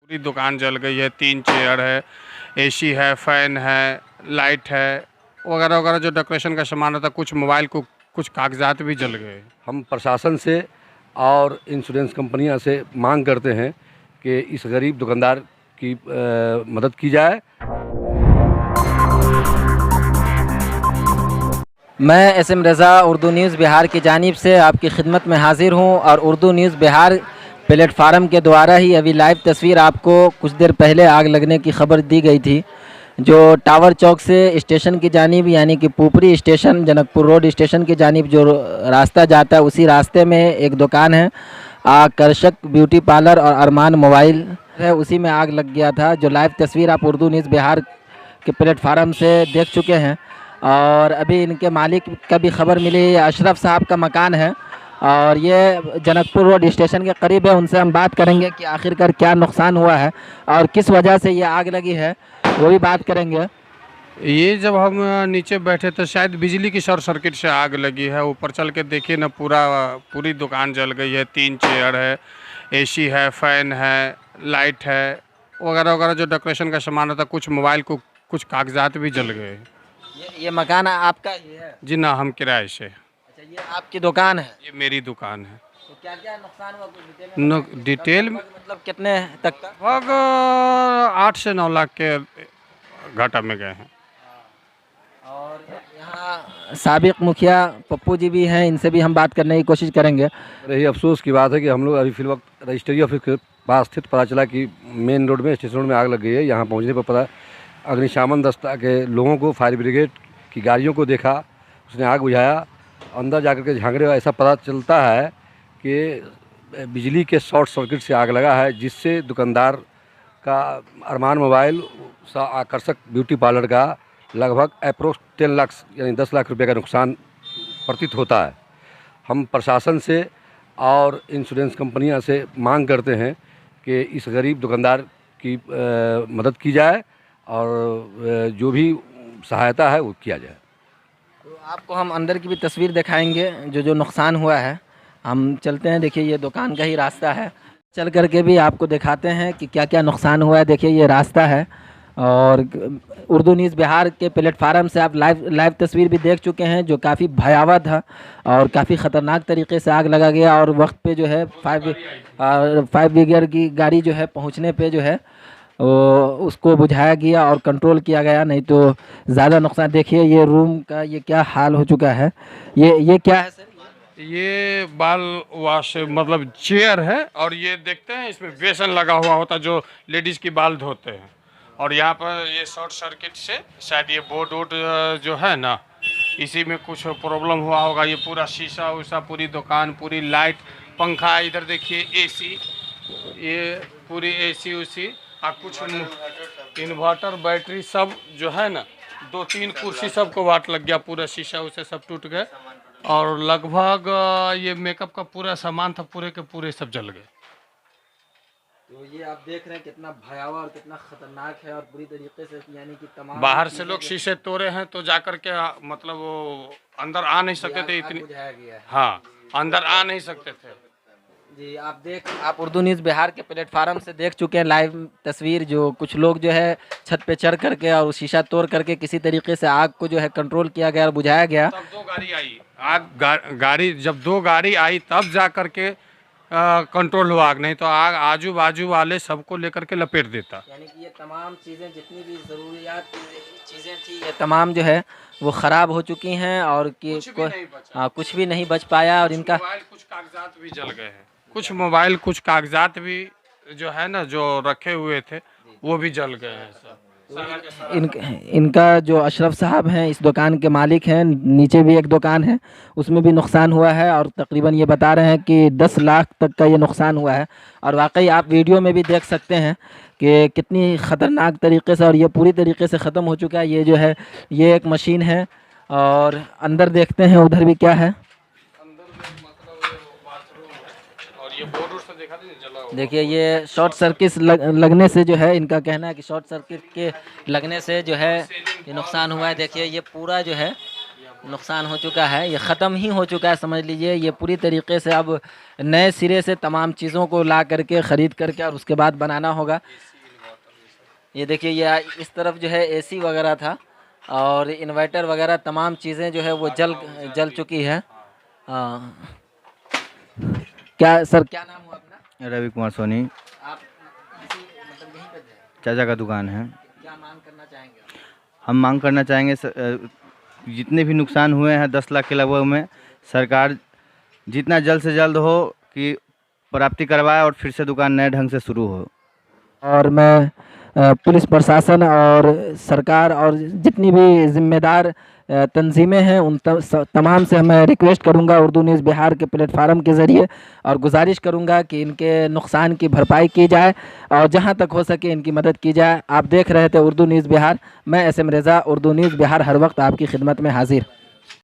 पूरी दुकान जल गई है। 3 चेयर है, एसी है, फैन है, लाइट है वगैरह वगैरह जो डेकोरेशन का सामान होता है। कुछ मोबाइल को कुछ कागजात भी जल गए। हम प्रशासन से और इंश्योरेंस कंपनियां से मांग करते हैं कि इस गरीब दुकानदार की मदद की जाए। मैं एसएम रज़ा उर्दू न्यूज़ बिहार की जानिब से आपकी खिदमत में हाज़िर हूँ और उर्दू न्यूज़ बिहार प्लेटफार्म के द्वारा ही अभी लाइव तस्वीर आपको कुछ देर पहले आग लगने की खबर दी गई थी, जो टावर चौक से स्टेशन की जानिब यानी कि Pupri station Janakpur road station की जानिब जो रास्ता जाता है उसी रास्ते में एक दुकान है आकर्षक ब्यूटी पार्लर और अरमान मोबाइल है, उसी में आग लग गया था। जो लाइव तस्वीर आप उर्दू न्यूज़ बिहार के प्लेटफार्म से देख चुके हैं और अभी इनके मालिक का भी खबर मिली है। अशरफ साहब का मकान है और ये जनकपुर रोड स्टेशन के करीब है। उनसे हम बात करेंगे कि आखिरकार क्या नुकसान हुआ है और किस वजह से ये आग लगी है, वो भी बात करेंगे। ये जब हम नीचे बैठे तो शायद बिजली की शॉर्ट सर्किट से आग लगी है। ऊपर चल के देखिए ना, पूरी दुकान जल गई है। 3 चेयर है, एसी है, फैन है, लाइट है वगैरह वगैरह जो डेकोरेशन का सामान होता है। कुछ मोबाइल को कुछ कागजात भी जल गए। ये मकान आपका ही है? जी ना, हम किराए से। अच्छा, ये आपकी दुकान है? ये मेरी दुकान है। तो क्या क्या नुकसान हुआ कुछ डिटेल में बताइए? डिटेल मतलब कितने तक का? लगभग 8 से 9 लाख के घाटा में गए हैं। और यहाँ साबिक मुखिया पप्पू जी भी हैं, इनसे भी हम बात करने की कोशिश करेंगे। यही अफसोस की बात है कि हम लोग अभी फिलवक्त रजिस्ट्री ऑफिस के पास स्थित पता चला कि मेन रोड में स्टेशन रोड में आग लग गई है। यहाँ पहुँचने पर पता अग्निशमन दस्ता के लोगों को, फायर ब्रिगेड की गाड़ियों को देखा, उसने आग बुझाया। अंदर जाकर के झांकने ऐसा पता चलता है कि बिजली के शॉर्ट सर्किट से आग लगा है, जिससे दुकानदार का अरमान मोबाइल आकर्षक ब्यूटी पार्लर का लगभग अप्रोक्स 10 लाख यानी 10 लाख रुपए का नुकसान प्रतीत होता है। हम प्रशासन से और इंश्योरेंस कंपनियां से मांग करते हैं कि इस गरीब दुकानदार की मदद की जाए और जो भी सहायता है वो किया जाए। तो आपको हम अंदर की भी तस्वीर दिखाएंगे जो नुकसान हुआ है। हम चलते हैं, देखिए ये दुकान का ही रास्ता है, चल करके भी आपको दिखाते हैं कि क्या क्या नुकसान हुआ है। देखिए ये रास्ता है और उर्दू न्यूज़ बिहार के प्लेटफार्म से आप लाइव तस्वीर भी देख चुके हैं, जो काफ़ी भयावह था और काफ़ी ख़तरनाक तरीके से आग लगा गया। और वक्त पे जो है फाइव ब्रिगेड की गाड़ी जो है पहुंचने पे जो है उसको बुझाया गया और कंट्रोल किया गया, नहीं तो ज़्यादा नुकसान। देखिए ये रूम का ये क्या हाल हो चुका है। ये क्या है सर? ये बाल वाश मतलब चेयर है और ये देखते हैं इसमें बेसन लगा हुआ होता है जो लेडीज़ की बाल धोते हैं। और यहाँ पर ये शॉर्ट सर्किट से शायद ये बोर्ड वोड जो है ना, इसी में कुछ प्रॉब्लम हुआ होगा। ये पूरा शीशा उषा, पूरी दुकान, पूरी लाइट, पंखा, इधर देखिए एसी, ये पूरी एसी उसी और कुछ इन्वर्टर बैटरी सब जो है ना, 2-3 कुर्सी सबको वाट लग गया। पूरा शीशा उसे सब टूट गए और लगभग ये मेकअप का पूरा सामान था, पूरे के पूरे सब जल गए। तो ये आप देख रहे हैं कितना भयावह और कितना खतरनाक है और बुरी तरीके से, यानी कि तमाम बाहर से लोग शीशे तोड़े हैं तो जाकर के मतलब वो अंदर आ नहीं सकते थे, इतनी बुझाया गया है। हाँ, अंदर आ नहीं सकते थे। जी आप उर्दू न्यूज़ बिहार के प्लेटफार्म से देख चुके हैं लाइव तस्वीर, जो कुछ लोग जो है छत पे चढ़ करके और शीशा तोड़ करके किसी तरीके से आग को जो है कंट्रोल किया गया और बुझाया गया। तब 2 गाड़ी आई गाड़ी जब 2 गाड़ी आई तब जा कर के कंट्रोल हुआ आग, नहीं तो आग आजू बाजू वाले सबको लेकर के लपेट देता। यानी कि ये तमाम चीज़ें, जितनी भी ज़रूरियात चीज़ें थी, ये तमाम जो है वो ख़राब हो चुकी हैं और कि कुछ भी नहीं बच पाया। और इनका कुछ कागजात भी जल गए हैं, कुछ मोबाइल कुछ कागजात भी जो है ना जो रखे हुए थे वो भी जल गए हैं सब। इनका जो अशरफ साहब हैं इस दुकान के मालिक हैं, नीचे भी एक दुकान है उसमें भी नुकसान हुआ है और तकरीबन ये बता रहे हैं कि 10 लाख तक का ये नुकसान हुआ है। और वाकई आप वीडियो में भी देख सकते हैं कि कितनी ख़तरनाक तरीके से और ये पूरी तरीके से ख़त्म हो चुका है। ये जो है ये एक मशीन है और अंदर देखते हैं उधर भी क्या है। ये बोर्ड से देखा जला हुआ। देखिए ये शॉर्ट सर्किट लगने से जो है, इनका कहना है कि शॉर्ट सर्किट के लगने से जो है ये नुकसान हुआ है। देखिए ये पूरा जो है नुकसान हो चुका है, ये ख़त्म ही हो चुका है समझ लीजिए। ये पूरी तरीके से अब नए सिरे से तमाम चीज़ों को ला करके ख़रीद करके और उसके बाद बनाना होगा। ये देखिए, ये इस तरफ जो है एसी वगैरह था और इन्वर्टर वगैरह तमाम चीज़ें जो है वो जल चुकी है। हाँ, क्या सर, क्या नाम हुआ अपना? रवि कुमार सोनी। आप मतलब यहीं पे थे? चाचा का दुकान है। क्या मांग करना चाहेंगे आप? हम मांग करना चाहेंगे जितने भी नुकसान हुए हैं 10 लाख के लगभग में, सरकार जितना जल्द से जल्द हो कि प्राप्ति करवाए और फिर से दुकान नए ढंग से शुरू हो। और मैं पुलिस प्रशासन और सरकार और जितनी भी जिम्मेदार तंजीमें हैं उन तमाम से मैं रिक्वेस्ट करूंगा उर्दू न्यूज़ बिहार के प्लेटफार्म के ज़रिए, और गुजारिश करूंगा कि इनके नुकसान की भरपाई की जाए और जहां तक हो सके इनकी मदद की जाए। आप देख रहे थे उर्दू न्यूज़ बिहार, मैं SM रेज़ा, उर्दू न्यूज़ बिहार हर वक्त आपकी खिदमत में हाजिर।